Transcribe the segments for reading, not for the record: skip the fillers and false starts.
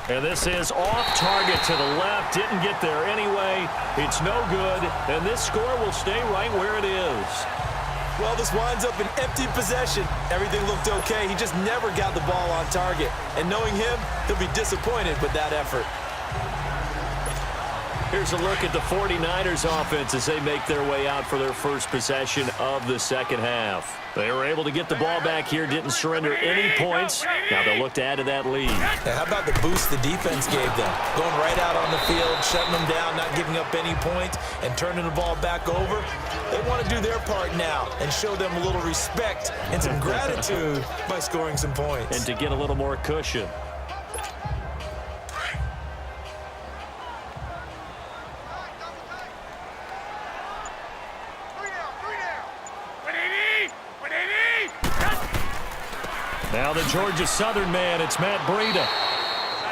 And this is off target to the left. Didn't get there anyway. It's no good. And this score will stay right where it is. Well, this winds up an empty possession. Everything looked okay. He just never got the ball on target. And knowing him, he'll be disappointed with that effort. Here's a look at the 49ers offense as they make their way out for their first possession of the second half. They were able to get the ball back here, didn't surrender any points. Now they'll look to add to that lead. How about the boost the defense gave them? Going right out on the field, shutting them down, not giving up any points, and turning the ball back over. They want to do their part now and show them a little respect and some gratitude by scoring some points. And to get a little more cushion. Now the Georgia Southern man, it's Matt Breida.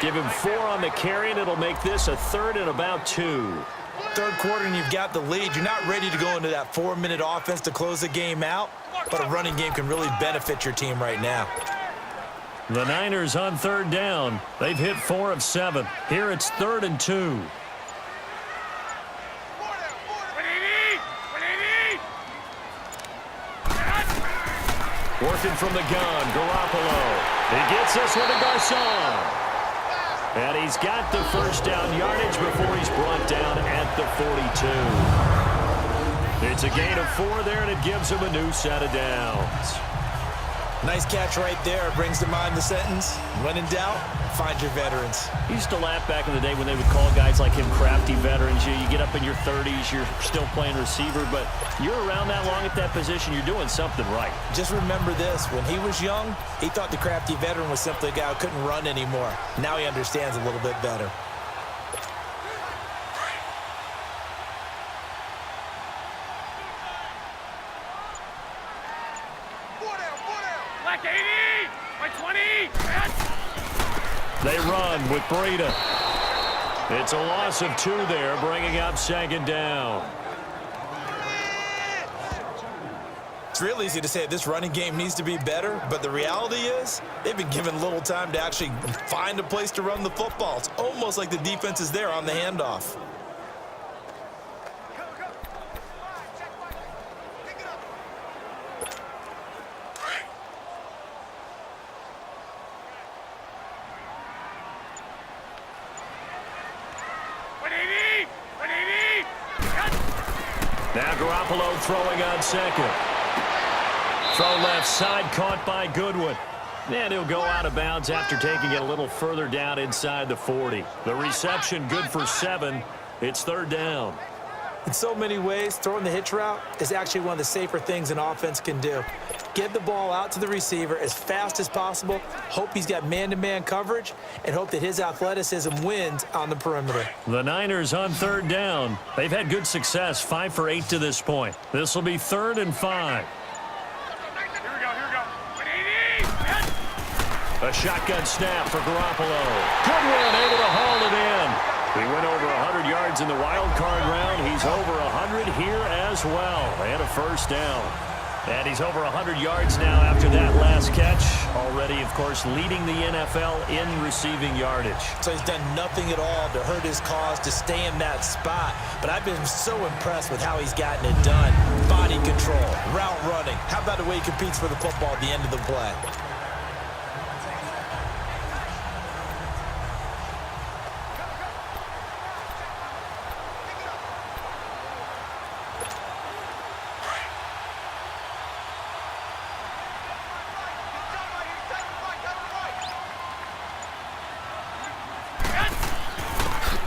Give him 4 on the carry, and it'll make this a 3rd and about 2. Third quarter, and you've got the lead. You're not ready to go into that 4-minute offense to close the game out, but a running game can really benefit your team right now. The Niners on 3rd down. They've hit 4 of 7. Here it's 3rd and 2. Working from the gun, Garoppolo. He gets this one to Garcon. And he's got the first down yardage before he's brought down at the 42. It's a gain of 4 there, and it gives him a new set of downs. Nice catch right there. Brings to mind the sentence, when in doubt, find your veterans. He used to laugh back in the day when they would call guys like him crafty veterans. You get up in your 30s, you're still playing receiver, but you're around that long at that position, you're doing something right. Just remember this. When he was young, he thought the crafty veteran was simply a guy who couldn't run anymore. Now he understands a little bit better. They run with Breida. It's a loss of 2 there, bringing up 2nd down. It's real easy to say this running game needs to be better, but the reality is they've been given little time to actually find a place to run the football. It's almost like the defense is there on the handoff. Now Garoppolo throwing on 2nd. Throw left side, caught by Goodwin. And he'll go out of bounds after taking it a little further down inside the 40. The reception good for 7. It's 3rd down. In so many ways, throwing the hitch route is actually one of the safer things an offense can do. Get the ball out to the receiver as fast as possible, hope he's got man-to-man coverage, and hope that his athleticism wins on the perimeter. The Niners on 3rd down. They've had good success, 5 for 8 to this point. This will be 3rd and 5. A shotgun snap for Garoppolo. Goodwin able to haul it in. He went over 100 yards in the wild card round. He's over 100 here as well. And a first down. And he's over 100 yards now after that last catch. Already, of course, leading the NFL in receiving yardage. So he's done nothing at all to hurt his cause, to stay in that spot. But I've been so impressed with how he's gotten it done. Body control, route running. How about the way he competes for the football at the end of the play?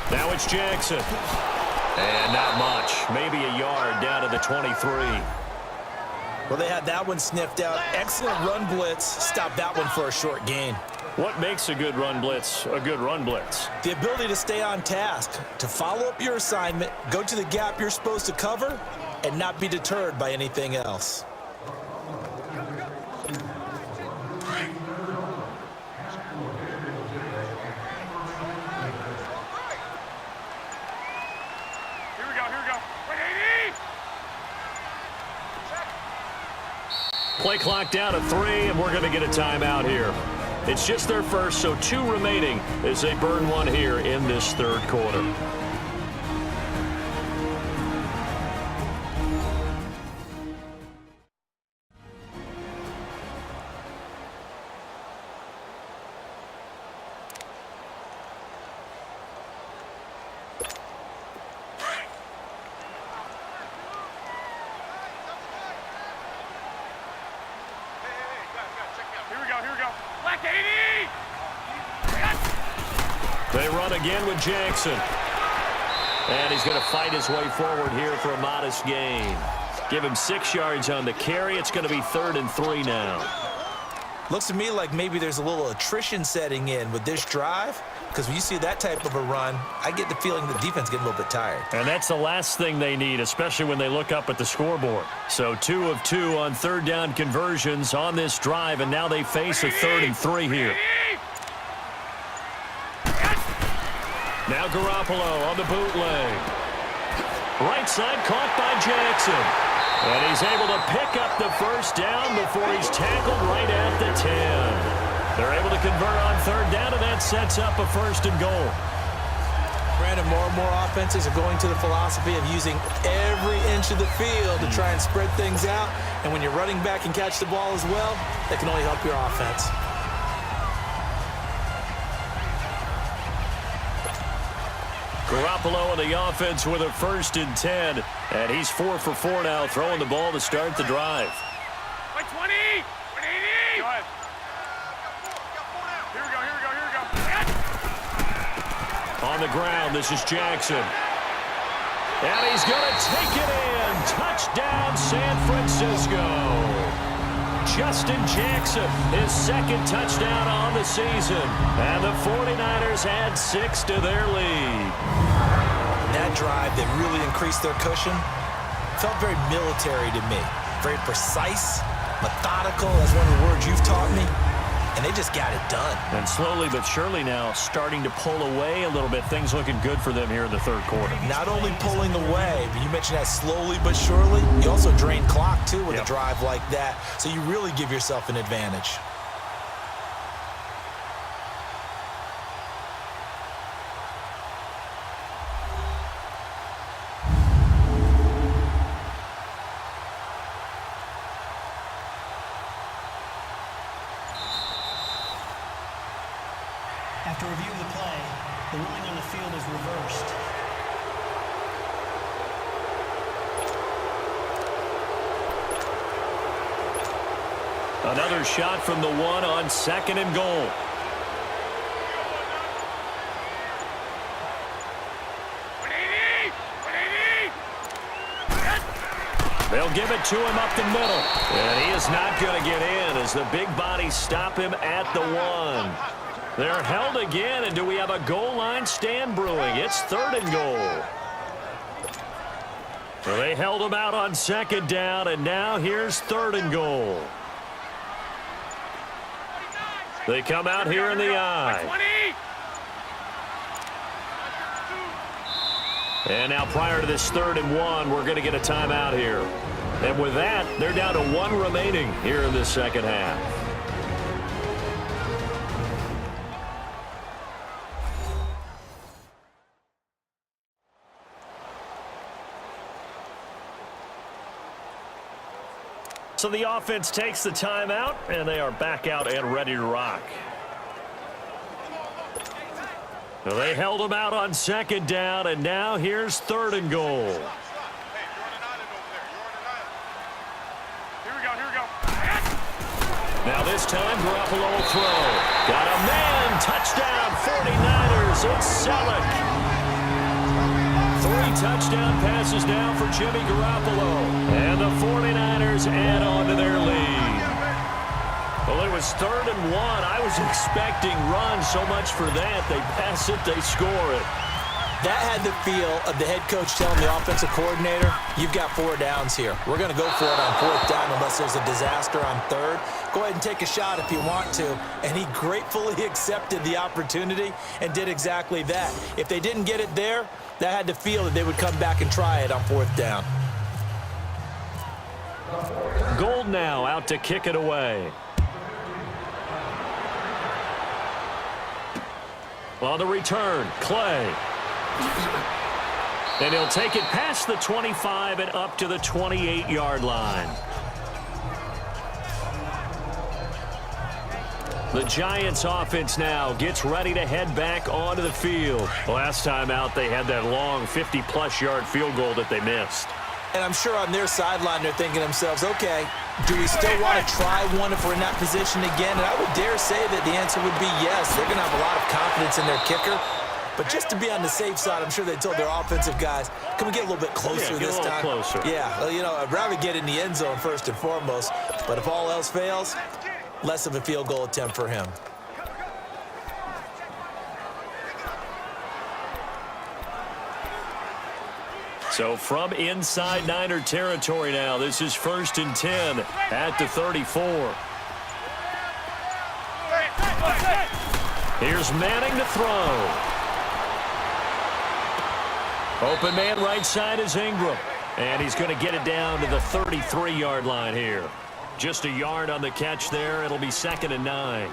Now it's Jackson. And not much. Maybe a yard down to the 23. Well, they had that one sniffed out. Excellent run blitz. Stopped that one for a short gain. What makes a good run blitz a good run blitz? The ability to stay on task, to follow up your assignment, go to the gap you're supposed to cover, and not be deterred by anything else. Play clock down to 3, and we're going to get a timeout here. It's just their first, so 2 remaining as they burn one here in this third quarter. They run again with Jackson. And he's going to fight his way forward here for a modest gain. Give him 6 yards on the carry. It's going to be 3rd and 3 now. Looks to me like maybe there's a little attrition setting in with this drive, because when you see that type of a run, I get the feeling the defense getting a little bit tired. And that's the last thing they need, especially when they look up at the scoreboard. So 2 of 2 on 3rd down conversions on this drive, and now they face a 3rd and 3 here. Now Garoppolo on the bootleg. Right side caught by Jackson. And he's able to pick up the first down before he's tackled right at the 10. They're able to convert on 3rd down, and that sets up a 1st and goal. Brandon, more and more offenses are going to the philosophy of using every inch of the field to try and spread things out. And when you're running back and catch the ball as well, that can only help your offense. Garoppolo on the offense with a 1st and 10. And he's 4 for 4 now, throwing the ball to start the drive. 20, 180. Go ahead. Here we go. On the ground, this is Jackson. And he's going to take it in. Touchdown, San Francisco. Justin Jackson, his 2nd touchdown on the season. And the 49ers add 6 to their lead. That drive that really increased their cushion felt very military to me. Very precise, methodical. That's one of the words you've taught me. And they just got it done. And slowly but surely now starting to pull away a little bit. Things looking good for them here in the 3rd quarter. Not only pulling away, but you mentioned that slowly but surely. You also drain clock, too, with a drive like that. So you really give yourself an advantage. After reviewing the play, the ruling on the field is reversed. Another shot from the 1 on 2nd and goal. They'll give it to him up the middle. And he is not going to get in as the big bodies stop him at the 1. They're held again, and do we have a goal line stand brewing? It's 3rd and goal. So they held him out on 2nd down, and now here's 3rd and goal. They come out here in the I. And now prior to this 3rd and 1, we're going to get a timeout here. And with that, they're down to 1 remaining here in the 2nd half. So the offense takes the timeout, and they are back out and ready to rock. So they held them out on 2nd down, and now here's 3rd and goal. Here we go. Now this time, Garoppolo will throw. Got a man, touchdown, 49ers, it's Selleck. 3 touchdown passes now for Jimmy Garoppolo. And the 49ers add on to their lead. Well, it was 3rd and 1. I was expecting run so much for that. They pass it, they score it. That had the feel of the head coach telling the offensive coordinator, you've got 4 downs here. We're going to go for it on 4th down unless there's a disaster on 3rd. Go ahead and take a shot if you want to. And he gratefully accepted the opportunity and did exactly that. If they didn't get it there, that had the feel that they would come back and try it on 4th down. Gold now out to kick it away. On the return, Clay. And he'll take it past the 25 and up to the 28-yard line. The Giants offense now gets ready to head back onto the field. Last time out, they had that long 50-plus yard field goal that they missed. And I'm sure on their sideline they're thinking to themselves, okay, do we still want to try one if we're in that position again? And I would dare say that the answer would be yes. They're going to have a lot of confidence in their kicker. But just to be on the safe side, I'm sure they told their offensive guys, can we get a little bit closer this time? Closer. Yeah, well, you know, I'd rather get in the end zone first and foremost. But if all else fails, less of a field goal attempt for him. So from inside Niner territory now, this is 1st and 10 at the 34. Here's Manning to throw. Open man right side is Ingram. And he's going to get it down to the 33-yard line here. Just a yard on the catch there. It'll be 2nd and 9.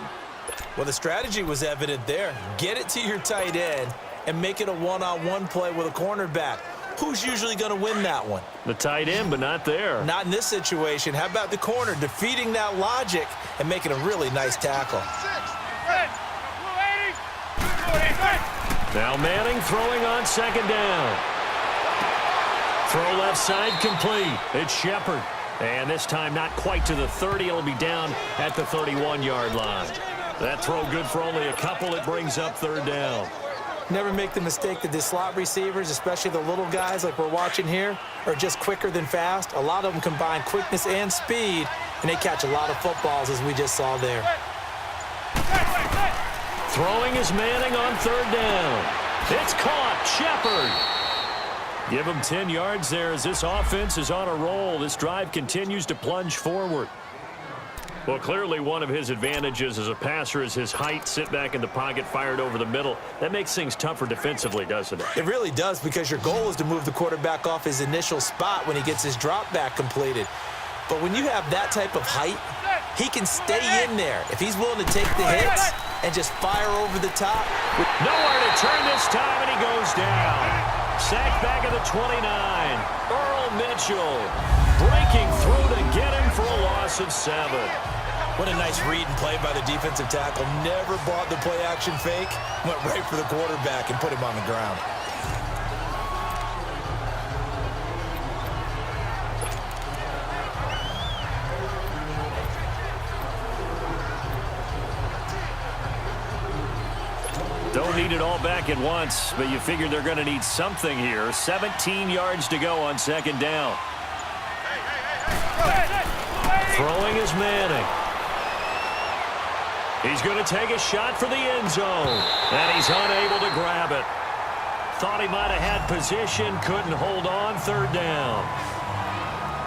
Well, the strategy was evident there. Get it to your tight end and make it a one-on-one play with a cornerback. Who's usually going to win that one? The tight end, but not there. Not in this situation. How about the corner defeating that logic and making a really nice tackle? Now Manning throwing on 2nd down. Throw left side complete. It's Shepard. And this time not quite to the 30. It'll be down at the 31-yard line. That throw good for only a couple. It brings up 3rd down. Never make the mistake that the slot receivers, especially the little guys like we're watching here, are just quicker than fast. A lot of them combine quickness and speed, and they catch a lot of footballs, as we just saw there. Throwing is Manning on 3rd down. It's caught. Shepard. Give him 10 yards there as this offense is on a roll. This drive continues to plunge forward. Well, clearly one of his advantages as a passer is his height. Sit back in the pocket, fired over the middle. That makes things tougher defensively, doesn't it? It really does, because your goal is to move the quarterback off his initial spot when he gets his drop back completed. But when you have that type of height, he can stay in there if he's willing to take the hits and just fire over the top. Nowhere to turn this time, and he goes down. Sacked back at the 29. Earl Mitchell breaking through to get him for a loss of 7. What a nice read and play by the defensive tackle. Never bought the play-action fake. Went right for the quarterback and put him on the ground. Don't need it all back at once, but you figure they're going to need something here. 17 yards to go on 2nd down. Throwing is Manning. He's going to take a shot for the end zone, and he's unable to grab it. Thought he might have had position, couldn't hold on. 3rd down.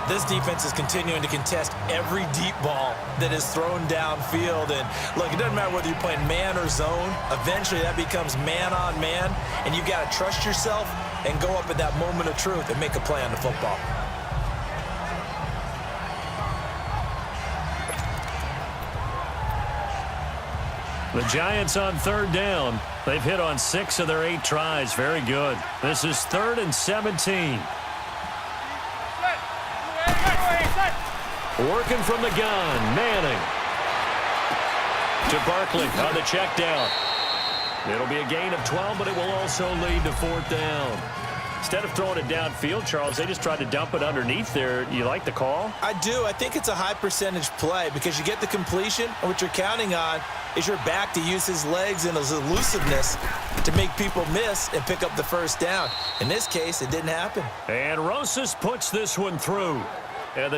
This defense is continuing to contest every deep ball that is thrown downfield. And look, it doesn't matter whether you're playing man or zone. Eventually that becomes man on man, and you've got to trust yourself and go up at that moment of truth and make a play on the football. The Giants on 3rd down. They've hit on 6 of their 8 tries. Very good. This is 3rd and 17. Working from the gun, Manning. To Barkley on the check down. It'll be a gain of 12, but it will also lead to 4th down. Instead of throwing it downfield, Charles, they just tried to dump it underneath there. You like the call? I do. I think it's a high percentage play because you get the completion, and what you're counting on is your back to use his legs and his elusiveness to make people miss and pick up the 1st down. In this case, it didn't happen. And Rosas puts this one through. And the